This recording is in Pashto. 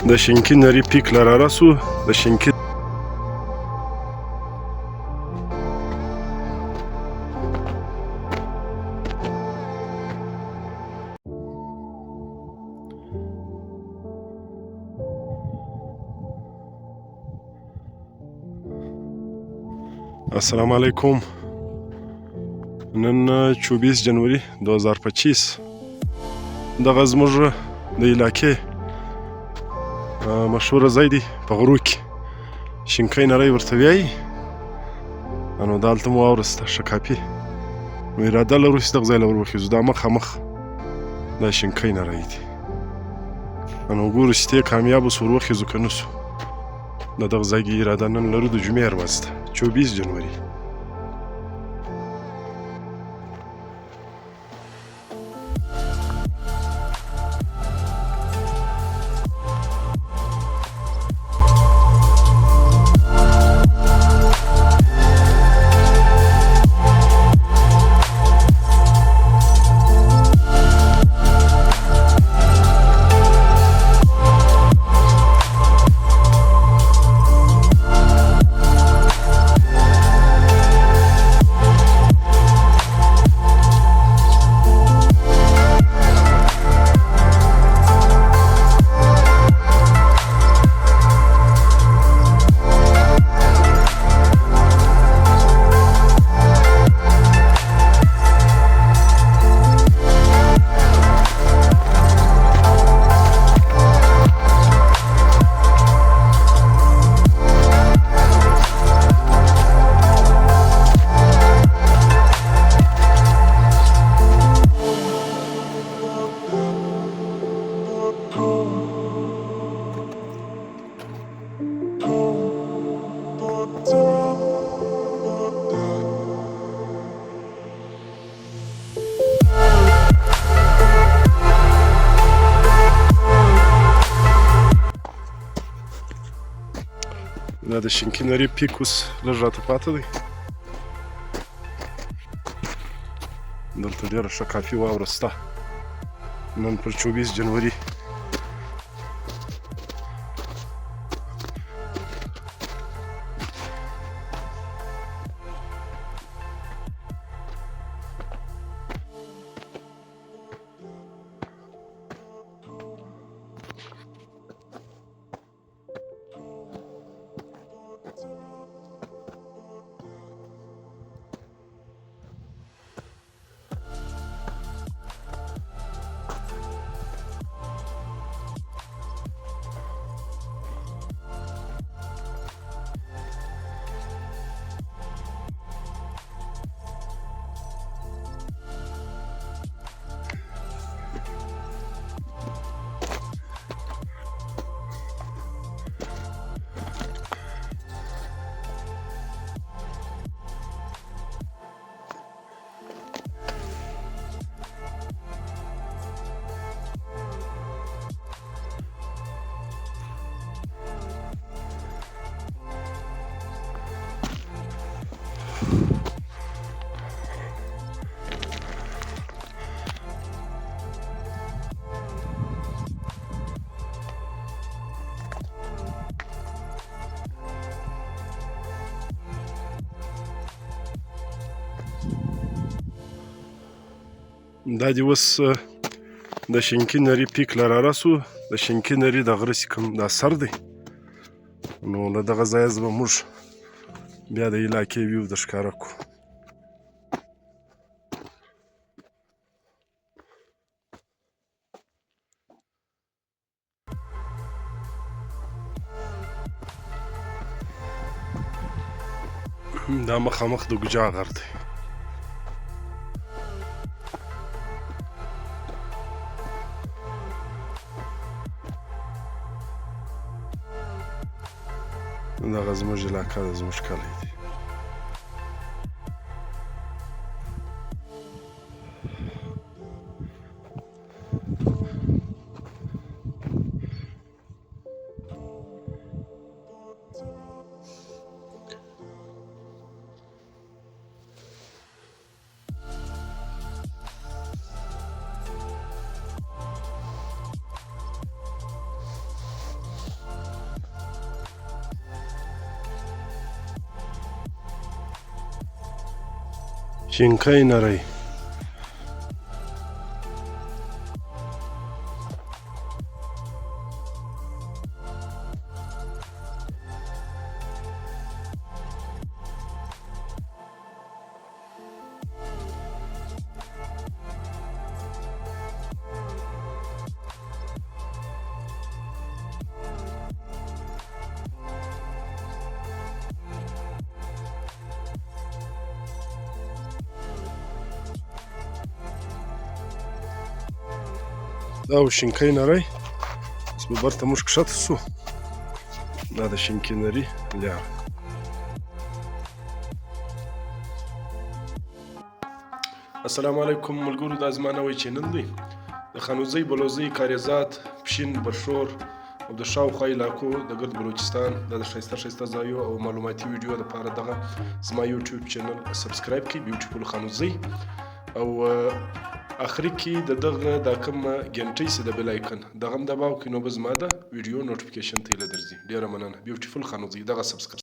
د شینکي نري پیک لره راسو د شینکي السلام علیکم. نن 24 جنوري 2025 دغه زموږ د علاقې مشهوره ځای دی په غرو کې شینکی نری ورته وایي. نو دلته مو واورسته ښه کافي نو اراده لرو چې دغه ځای له وروخیځو دا مخامخ دا شینکی نری دی نو ګورو چې ته کامیاب اوسو وروخیځو که نه سو. د دغه ځای کې اراده نن لرو د جمعې ورځ ده 24 جنوري. دا د شینکي نري پیک اوس لږ راته پاته دی. دلته ډېره ښه کافي واوره شته نن پر 24 جنوري. دا دې اوس د شینکي نري پیک لره راسو د شینکي نري د غره چې کوم دا سر دی نو له دغه ځایه به موږ بیا د علاقې ویو د ښکاره کړو. دا مخامخ د ګوجا غر دی. دغه زموږ علاقه ده زموږ کلی دی. شینکۍ نرۍ دا و شینکۍ نرۍ اوس به برته موږ کښته سو دا د شینکۍ نري لاره السلام علیکم ملګرو دا زما نوی چینل دی د خانوزۍ بلوزۍ کاریزات پښین برښور او د شاوخوا علاقو د ګرد بلوچستان دا د ښایسته ښایسته ځایو او معلوماتي ویډیو لپاره دغه زما یوټیوب چینل سبسکرایب کړئ بیوټیفول خانوزۍ او اخري کې د دغه دا کوم ګنټۍ چې د بیل آیکن دغه هم دباو کړئ نو به زما د ویډیو نوټیفیکیشن ته هیله درځي ډیره مننه بیوټیفول خانوزۍ دغه سبسکرایب